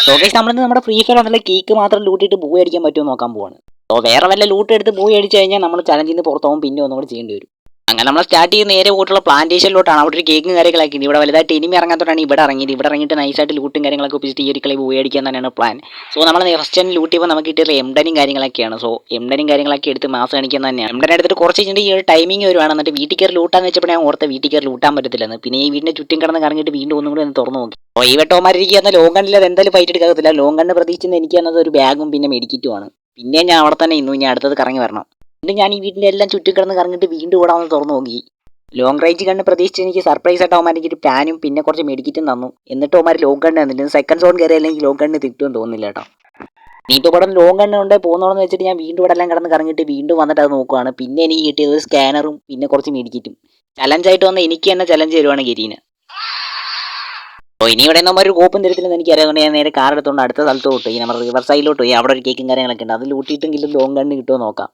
So guys നമ്മളിന്ന് നമ്മുടെ free fire വന്നുള്ള cake മാത്രം ലൂട്ടിയിട്ട് ബൂയി അടിക്കാൻ പറ്റുമോ നോക്കാൻ പോവാണ്. സോ വേറെ വല്ല ലൂട്ട് എടുത്ത് ബൂയി അടിച്ചു കഴിഞ്ഞാൽ നമ്മൾ ചലഞ്ചിൽ നിന്ന് പുറത്താവും, പിന്നെ ഒന്നും കൂടി ചെയ്യേണ്ടി വരും. അങ്ങനെ നമ്മൾ സ്റ്റാർട്ട് ചെയ്ത് നേരെ പോയിട്ടുള്ള പ്ലാന്റേഷനിലോട്ടാണ്. അവിടെ ഒരു കേക്കും കാര്യങ്ങളൊക്കെ ഉണ്ട്. ഇവിടെ വലുതായിട്ട് ഇനിമി ഇറങ്ങാത്തോണ്ടാണ് ഇവിടെ ഇറങ്ങിയിട്ട് നൈസായിട്ട് ലൂട്ടും കാര്യങ്ങളൊക്കെ ഒപ്പിച്ചിട്ട് ഈ ഒരു കളി ബൂയി അടിക്കാൻ തന്നെയാണ് പ്ലാൻ. സോ നമ്മൾ ഫസ്റ്റ് തന്നെ ലൂട്ട് ചെയ്യുമ്പോൾ നമുക്ക് കിട്ടിയ എംഡനും കാര്യങ്ങളൊക്കെയാണ്. സോ എംഡനും കാര്യങ്ങളൊക്കെ എടുത്ത് മാസം കാണിക്കാൻ തന്നെയാണ്. എംഡൻ എടുത്തിട്ട് കുറച്ച് കഴിഞ്ഞിട്ട് ഈ ഒരു ടൈമിംഗ് വരുവാണ്. എന്നിട്ട് വീട്ടിൽ കയറി ലൂട്ടാന്ന് വെച്ചപ്പോൾ ഞാൻ ഓർത്ത വീട്ടിൽ കയറി ലൂട്ടാൻ പറ്റത്തില്ലെന്ന്. പിന്നെ ഈ വീടിന്റെ ചുറ്റും കിടന്ന് കറങ്ങിയിട്ട് വീണ്ടും ഒന്നും കൂടി ഒന്ന് തുറന്നു നോക്കി. അപ്പോൾ ഈ വെട്ടോമാരിക്കുന്ന ലോങ് ഗണ്ണിൽ അത് എന്തായാലും ഫൈറ്റ് എടുക്കാത്തില്ല. ലോങ് ഗണ്ണ് പ്രതീക്ഷിച്ചത് എനിക്ക് തന്നത് ഒരു ബാഗും പിന്നെ മെഡിക്കിറ്റുമാണ്. പിന്നെ ഞാൻ അവിടെ തന്നെ ഇന്നു ഇനി അടുത്തത് കറങ്ങി വരണം. പിന്നെ ഞാൻ ഈ വീടിൻ്റെ എല്ലാം ചുറ്റും കിടന്ന് കറങ്ങിയിട്ട് വീണ്ടും ഇവിടെ വന്ന് തുറന്നു നോക്കി. ലോങ് റേഞ്ച് ഗണ്ണ് പ്രതീക്ഷിച്ച് എനിക്ക് സർപ്രൈസ് ആയിട്ട് അവന്മാർ എനിക്ക് ഒരു പ്ലാനും പിന്നെ കുറച്ച് മെഡിക്കിറ്റും തന്നു. എന്നിട്ട് അവന്മാർ ലോങ് ഗണ്ണ് തന്നില്ല. സെക്കൻഡ് സോൺ കയറി അല്ലെങ്കിൽ ലോങ് ഗണ്ണ് കിട്ടുമെന്ന് തോന്നുന്നില്ല കേട്ടോ. നീ ഇപ്പോൾ ഇവിടെ ലോങ് ഗണ്ണ് കൊണ്ട് പോകുന്നോന്ന് വെച്ചിട്ട് ഞാൻ വീണ്ടും ഇവിടെ എല്ലാം കിടന്ന് കറങ്ങിയിട്ട് വീണ്ടും വന്നിട്ട് അത് നോക്കുവാണ്. പിന്നെ എനിക്ക് കിട്ടിയത് സ്കാനറും പിന്നെ കുറച്ച് മെഡിക്കിറ്റും. ചലഞ്ചായിട്ട് വന്ന എനിക്ക് തന്നെ ചലഞ്ച് തരുവാണ് ഗരീന്. അപ്പോൾ ഇനി ഇവിടെ നമ്മൾ ഒരു കോപ്പും തരത്തില്ലെന്ന് എനിക്ക് അറിയാവുന്നത് ഞാൻ നേരെ കാർ എടുത്തുകൊണ്ട് അടുത്ത സ്ഥലത്തോട്ട് പോയി. നമ്മുടെ റിവർ സൈഡിലോട്ട് പോയി. അവിടെ ഒരു കേക്കും കാര്യങ്ങളൊക്കെ ഉണ്ട്. അത് ലൂട്ടിയിട്ടെങ്കിലും ലോങ് ഗണ്ണ് കിട്ടുമോ നോക്കാം.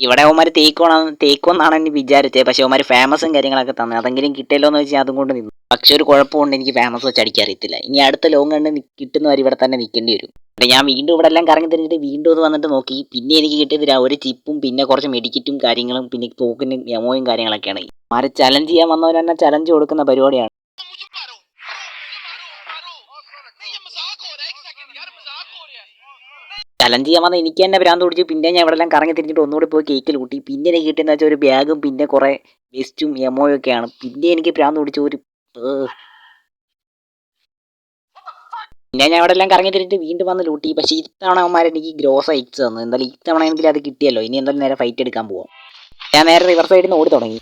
ഇവിടെ അവന്മാർ തേക്കുമെന്നാണ് എനിക്ക് വിചാരിച്ചത്. പക്ഷേ അവന്മാർ ഫേമസും കാര്യങ്ങളൊക്കെ തന്നെ അതെങ്കിലും കിട്ടിയല്ലോ എന്ന് വെച്ചാൽ അതും കൊണ്ട് നിന്നു. പക്ഷെ ഒരു കുഴപ്പമുണ്ട്, എനിക്ക് ഫേമസ് വെച്ച് അടിക്കാൻ അറിയത്തില്ല. ഇനി അടുത്ത ലോങ് ഗണ്ണ് കിട്ടുന്നവർ ഇവിടെ തന്നെ നിൽക്കേണ്ടി വരും. അപ്പോൾ ഞാൻ വീണ്ടും ഇവിടെ എല്ലാം കറങ്ങി തിരിഞ്ഞിട്ട് വീണ്ടും ഇത് വന്നിട്ട് നോക്കി. പിന്നെ എനിക്ക് കിട്ടിയത് ഒരു ചിപ്പും പിന്നെ കുറച്ച് മെഡിക്കിറ്റും കാര്യങ്ങളും പിന്നെ തോക്കിനും എമോയും കാര്യങ്ങളൊക്കെയാണ്. ആര് ചലഞ്ച് ചെയ്യാൻ വന്നവർ തന്നെ ചലഞ്ച് കൊടുക്കുന്ന പരിപാടിയാണ്. ചലഞ്ച് ചെയ്യാൻ വന്നാൽ എനിക്ക് തന്നെ ഭ്രാന്ത് പിടിച്ചു. പിന്നെ ഞാൻ ഇവിടെ എല്ലാം കറങ്ങി തിരിഞ്ഞിട്ട് ഒന്നുകൂടി പോയി കേക്ക് ലൂട്ടി. പിന്നെ എനിക്ക് കിട്ടുന്ന വെച്ചാൽ ഒരു ബാഗും പിന്നെ കുറേ വെസ്റ്റും എമോയും ഒക്കെയാണ്. പിന്നെ എനിക്ക് ഭ്രാന്ത് പിടിച്ചു പിന്നെ ഞാൻ ഇവിടെ എല്ലാം കറങ്ങി തിരിഞ്ഞിട്ട് വീണ്ടും വന്ന് ലൂട്ടി. പക്ഷേ ഇത്തവണ അവന്മാർ എനിക്ക് ഗ്രോസ് അയച്ചു തന്നു. എന്തായാലും ഇത്തവണ എങ്കിലും അത് കിട്ടിയല്ലോ. ഇനി എന്തായാലും നേരെ ഫൈറ്റ് എടുക്കാൻ പോവാം. ഞാൻ നേരെ റിവർ സൈഡിൽ നിന്ന് ഓടി തുടങ്ങി.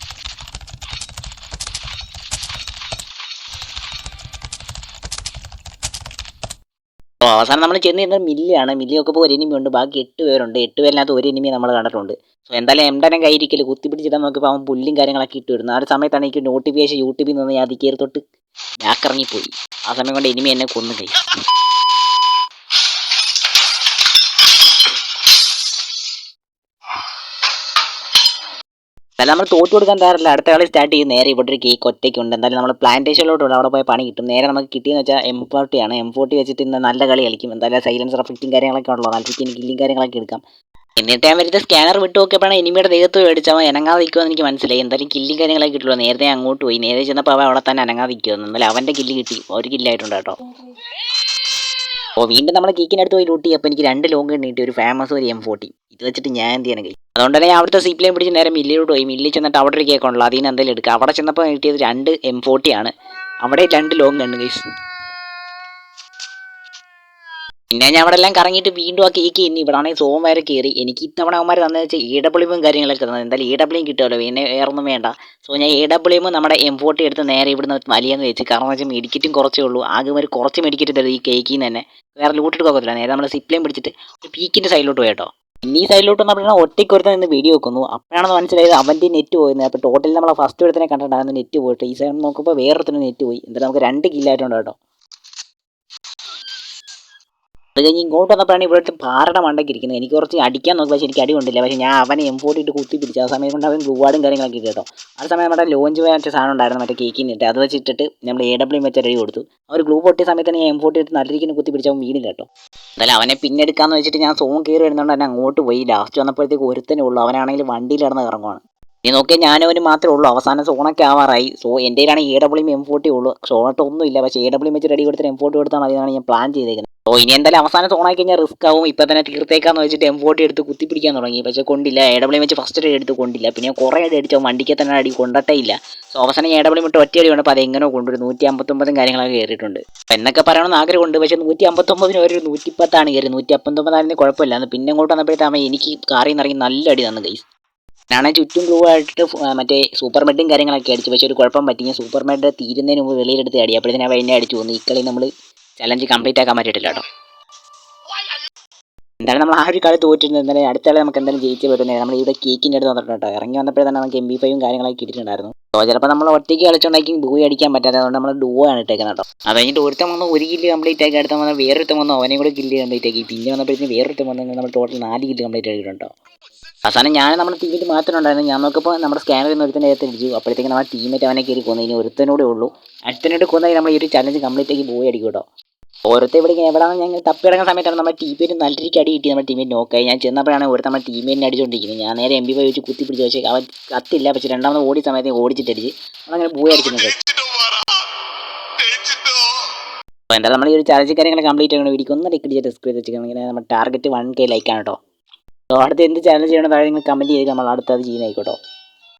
അപ്പോൾ അവസാനം നമ്മൾ ചെന്ന് ചെയ്യുന്നത് മില്ലിയാണ്. മില്ലിയൊക്കെ ഇപ്പോൾ ഒരു എനിമി ഉണ്ട്. ബാക്കി 8 പേരുണ്ട്. 8 പേരിനകത്ത് ഒരു എനിമി നമ്മൾ കണ്ടിട്ടുണ്ട്. സോ എന്തായാലും എംഡനെ കയ്യിരിക്കൽ കുത്തിപ്പിടിച്ചിടാൻ നോക്കിയപ്പോൾ അവൻ പുല്ലും കാര്യങ്ങളൊക്കെ ഇട്ട് വരുന്നു. ആ ഒരു സമയത്താണ് എനിക്ക് നോട്ടിഫിക്കേഷൻ യൂട്യൂബിൽ നിന്ന് ഞാൻ കയറി തൊട്ട് ബാക്ക് ഇറങ്ങിപ്പോയി. ആ സമയം കൊണ്ട് എനിമി എന്നെ കൊന്നു കഴിയും. എന്തായാലും നമ്മൾ തോറ്റു കൊടുക്കാൻ തയ്യാറില്ല. അടുത്ത കളി സ്റ്റാർട്ട് ചെയ്യും. നേരെ ഇവിടെ ഒരു കേക്ക് ഒറ്റയ്ക്കുണ്ട്. എന്തായാലും നമ്മൾ പ്ലാന്റേഷനിലോട്ട് അവിടെ പോയി പണി കിട്ടും. നേരെ നമുക്ക് കിട്ടിയെന്ന് വെച്ചാൽ M40 ആണ്. M40 വെച്ചിട്ട് ഇന്ന് നല്ല കളി കളിക്കും. എന്തായാലും സൈലൻസർ എഫക്റ്റും കാര്യങ്ങളൊക്കെ ഉള്ളൂ. നല്ല കില്ലും കാര്യങ്ങളൊക്കെ എടുക്കാം. എന്നിട്ട് ഞാൻ വരുന്നത് സ്കാനർ വിട്ട് നോക്കിയപ്പോഴാണ് എനിമിയുടെ ദേഹത്ത് മേടിച്ചവൻ അനങ്ങാതെ നിൽക്കുമെന്ന് എനിക്ക് മനസ്സിലായി. എന്തായാലും കില്ലും കാര്യങ്ങളൊക്കെ കിട്ടുള്ളൂ. നേരത്തെ അങ്ങോട്ട് പോയി. നേരെ ചെന്നപ്പോൾ അവൻ അവിടെ തന്നെ അനങ്ങാതെ നിൽക്കുമെന്ന്. എന്നാലും അവൻ്റെ കില്ല് കിട്ടി. ഒരു കില്ലായിട്ടുണ്ട് കേട്ടോ. അപ്പോൾ വീണ്ടും നമ്മൾ കേക്കിനടുത്ത് പോയി ലൂട്ടി. അപ്പോൾ എനിക്ക് 2 ലോങ് കിട്ടി, ഒരു ഫേമസ് ഒരു M40. ഇത് വെച്ചിട്ട് ഞാൻ എന്ത് ചെയ്യാൻ കഴിയും. അതുകൊണ്ട് തന്നെ ഞാൻ അവിടുത്തെ സീപ്ലേയും പിടിച്ച് നേരെ മില്ലിലോട്ട് പോയി. മില്ലിൽ ചെന്നിട്ട് അവിടെ ഒരു കേക്ക് ഉണ്ടല്ലോ, അതിൽ നിന്ന് എന്തെങ്കിലും എടുക്കുക. അവിടെ ചെന്നപ്പോൾ കിട്ടിയത് 2 M40 ആണ്. അവിടെ 2 ലോങ് കണ്ടു ഗൈസ്. പിന്നെ ഞാൻ അവിടെ എല്ലാം കറങ്ങിയിട്ട് വീണ്ടും ആ കേക്ക് ഇനി ഇവിടെ ആണെങ്കിൽ സോം വരെ കയറി. എനിക്ക് ഇത്തവണ അവന്മാർ തന്നെന്ന് വെച്ചാൽ EWM കാര്യങ്ങളൊക്കെ തന്നത്. എന്തായാലും EWM കിട്ടുമല്ലോ, പിന്നെ വേറെ ഒന്നും വേണ്ട. സോ ഞാൻ EWM നമ്മുടെ M40 എടുത്ത് നേരെ ഇവിടുന്ന് വലിയെന്ന് വെച്ച്. കാരണം എന്ന് വെച്ചാൽ മെഡിക്കറ്റും കുറച്ചേ ഉള്ളൂ. ആകെ ഒരു കുറച്ച് മെഡിക്കറ്റ് തരും ഈ കേക്കിൽ നിന്ന് തന്നെ. വേറെ ലൂട്ടെടുക്കാൻ പറ്റില്ല. നേരെ നമ്മൾ സിപ്ലേയും പിടിച്ചിട്ട് ഒരു പീക്കിൻ്റെ സൈഡിലോട്ട് പോയി കേട്ടോ. പിന്നെ ഈ സൈഡിലോട്ട് വന്നപ്പോഴാണ് ഒറ്റയ്ക്ക് ഒരുത്തൻ നിന്ന് വീഡിയോ വെക്കുന്നു. അപ്പോഴാണെന്ന് മനസ്സിലായത് അവൻ്റെ നെറ്റ് പോയിരുന്നു. അപ്പോൾ ടോട്ടൽ നമ്മളെ ഫസ്റ്റ് ഒരുത്തനെ കണ്ടിട്ടുണ്ടായിരുന്നു നെറ്റ് പോയിട്ട്. ഈ സൈഡ് നോക്കുമ്പോൾ വേറൊരുത്തന്നെ നെറ്റ് പോയി. എന്തായാലും നമുക്ക് 2 കില്ലായിട്ടുണ്ട് കേട്ടോ. അത് കഴിഞ്ഞ് ഇങ്ങോട്ട് വന്നപ്പോഴാണ് ഇവിടുത്തെ പാറയുടെ മണ്ടയ്ക്ക് ഇരിക്കുന്നത്. എനിക്ക് കുറച്ച് അടിക്കാൻ നോക്കി, പക്ഷേ എനിക്ക് അടി കൊണ്ടില്ല. പക്ഷേ ഞാൻ അവനെ M40 ഇട്ട് കുത്തി പിടിച്ചു. ആ സമയം കൊണ്ട് അവൻ ഗ്ലൂവാർഡും കാര്യങ്ങളൊക്കെ ഇട്ട് കേട്ടോ. ആ സമയം നമ്മുടെ ലോഞ്ച് മറ്റേ സാധനം ഉണ്ടായിരുന്നു, മറ്റേ കേക്കിന് ഇട്ട്. അത് വെച്ചിട്ട് നമ്മൾ AWM വെച്ച് റെഡി കൊടുത്തു. അവർ ഗ്ലൂ പൊട്ടിയ സമയത്ത് ഞാൻ M40 ഇട്ട് നല്ല രീതിക്ക് കുത്തി പിടിച്ച് അവൻ വീണില്ല കേട്ടോ. എന്തായാലും അവനെ പിന്നെ എടുക്കാമെന്ന് വെച്ചിട്ട് ഞാൻ സോൺ കയറി വരുന്നതുകൊണ്ട് തന്നെ അങ്ങോട്ട് പോയി. ലാസ്റ്റ് വന്നപ്പോഴത്തേക്ക് ഒരുത്തന്നെ ഉള്ളൂ. അവനാണെങ്കിൽ വണ്ടിയിൽ കിടന്ന് ഇറങ്ങുവാണ്. ഇനി നോക്കിയാൽ ഞാനവന് മാത്രമേ ഉള്ളൂ. അവസാനം സോണൊക്കെ ആവാറായി. സോ എൻ്റെ കയ്യിലാണ് AWM M40 ഉള്ളൂ. സോണട്ട് ഒന്നുമില്ല. പക്ഷേ AWM വെച്ച് റെഡി കൊടുത്തിട്ട് M40 കൊടുത്താൽ മതി എന്നാണ് ഞാൻ പ്ലാൻ ചെയ്തേക്കുന്നത്. ഓ ഇനി എന്തായാലും അവസാനം സോണായി കഴിഞ്ഞാൽ റിസ്ക് ആവും. ഇപ്പം തന്നെ തീർത്തേക്കാന്ന് വെച്ചിട്ട് M40 എടുത്ത് കുത്തിപ്പിടിക്കാൻ തുടങ്ങി. പക്ഷേ കൊണ്ടില്ല. AWM വെച്ച് ഫസ്റ്റ് റെഡി എടുത്ത് കൊണ്ടില്ല. പിന്നെ കുറേ അടി അടിച്ചോ, വണ്ടിക്ക് തന്നെ അടി കൊണ്ടട്ടേ ഇല്ല. സോ അവസാനം AWM ഇട്ട് ഒറ്റ അടി വേണം. അപ്പോൾ അതെങ്ങനെ കൊണ്ടുവരും. 159 കാര്യങ്ങളൊക്കെ കയറിയിട്ടുണ്ട്. അപ്പം എന്നൊക്കെ പറയണമെന്ന് ആഗ്രഹമുണ്ട്. പക്ഷേ 159 ഒരു 110 കയറി. 159 ആയിരുന്നു കുഴപ്പമില്ല. പിന്നെ അങ്ങോട്ട് വന്നപ്പോഴത്തേക്ക് എനിക്ക് കാറിൽ നിന്ന് ഇറങ്ങി നല്ല അടി തന്നു ഗൈസ്. ഞാനാണെങ്കിൽ ചുറ്റും ഗ്ലൂ ആയിട്ട് മറ്റേ സൂപ്പർ മെഡും കാര്യങ്ങളൊക്കെ അടിച്ചു. പക്ഷേ ഒരു കുഴപ്പം പറ്റി. ഞാൻ സൂപ്പർ മെഡ് തീരുന്നതിന് മുമ്പ് വെളിയിലെടുത്ത് അടി. അപ്പോഴത്തേനും അവ എന്നെ അടിച്ചു പോകുന്നു. ഈ കളി നമ്മൾ ചലഞ്ച് കംപ്ലീറ്റ് ആക്കാൻ പറ്റിയിട്ടില്ല കേട്ടോ. എന്തായാലും നമ്മൾ ആ ഒരു കളി തോറ്റിരുന്നത്. എന്തായാലും അടുത്ത കളി നമുക്ക് എന്തായാലും ജയിച്ചേ പറ്റുന്നത്. നമ്മൾ ഇവിടെ കേക്കിൻ്റെ അടുത്ത് വന്നിട്ടുണ്ട് കേട്ടോ. ഇറങ്ങി വന്നപ്പോഴേ തന്നെ നമുക്ക് MP5 കാര്യങ്ങളൊക്കെ കിട്ടിയിട്ടുണ്ടായിരുന്നു. അപ്പോൾ ചിലപ്പോൾ നമ്മൾ ഒറ്റയ്ക്ക് കളിച്ചുകൊണ്ടായിരിക്കും ബൂയി അടിക്കാൻ പറ്റാതെ. അതുകൊണ്ട് നമ്മൾ ഡുവോ ആണ് ഇട്ടേക്കുന്നത് കേട്ടോ. അത് കഴിഞ്ഞിട്ട് ഒരുത്തം വന്ന് 1 കില്ല് കംപ്ലീറ്റ് ആക്കി. അടുത്ത വന്നാൽ വേറൊരുത്തം വന്നു അവനെയും കൂടെ കില്ല് കംപ്ലീറ്റ് ആക്കി. പിന്നെ വന്നപ്പോഴത്തേക്കും വേറൊരുത്തം വന്നെങ്കിൽ നമ്മൾ ടോട്ടൽ 4 കില്ല് കംപ്ലീറ്റ് ആക്കിയിട്ടുണ്ടോ. അവസാനം ഞാൻ നമ്മുടെ ടീമിൽ മാത്രമുണ്ടായിരുന്നു. ഞാൻ നോക്കുമ്പോൾ നമ്മുടെ സ്കാനറിൽ നിന്ന് ഒരുത്തന്നെ അടിച്ചു. അപ്പോഴത്തേക്കും നമ്മുടെ ടീമേറ്റ് അവനെ കയറി കൊന്നു. ഇനി ഒരുത്തനോടെ ഉള്ളൂ. അടുത്തനോട് കൊന്നാൽ നമ്മൾ ഈ ഒരു ചലഞ്ച് കംപ്ലീറ്റ് ആക്കി ബൂയി അടിക്കും കേട്ടോ. ഓരോരുത്തർ ഇവിടെ ഇങ്ങനെ എവിടെയാണ് ഞങ്ങൾ തപ്പി കിടക്കുന്ന സമയത്താണ് നമ്മുടെ ടീമേറ്റ് നല്ല രീതിക്ക് അടി കിട്ടി. നമ്മുടെ ടീമേറ്റ് നോക്കായി. ഞാൻ ചെന്നപ്പോഴാണ് ഒരു നമ്മുടെ ടീമേറ്റിനെ അടിച്ചുകൊണ്ടിരിക്കുന്നത്. ഞാൻ നേരെ MP5 വെച്ച് കുത്തി പിടിച്ച് പക്ഷേ അവൻ കത്തില്ല. പക്ഷേ രണ്ടാമത് ഓടിയ സമയത്ത് ഓടിച്ചിട്ടടിച്ച് നമ്മളങ്ങനെ ബൂയ അടിക്കുന്നത്. അപ്പോൾ എന്തായാലും നമ്മൾ ഈ ഒരു ചാലഞ്ച് കാര്യങ്ങൾ കംപ്ലീറ്റ് ചെയ്യണം. വീഡിയോ ഒന്ന് ലൈക്ക് അടിച്ച് സബ്സ്ക്രൈബ് വെച്ചിരിക്കണം. ഇങ്ങനെ നമ്മുടെ ടാർഗറ്റ് 1K ലൈക്കാണ് കേട്ടോ. അപ്പോൾ അടുത്ത് എന്ത് ചാലഞ്ച് ചെയ്യണം താഴെ നിങ്ങൾ കമൻറ്റ് ചെയ്ത് നമ്മൾ അടുത്തത് ചെയ്യുന്നതായിക്കോട്ടോ.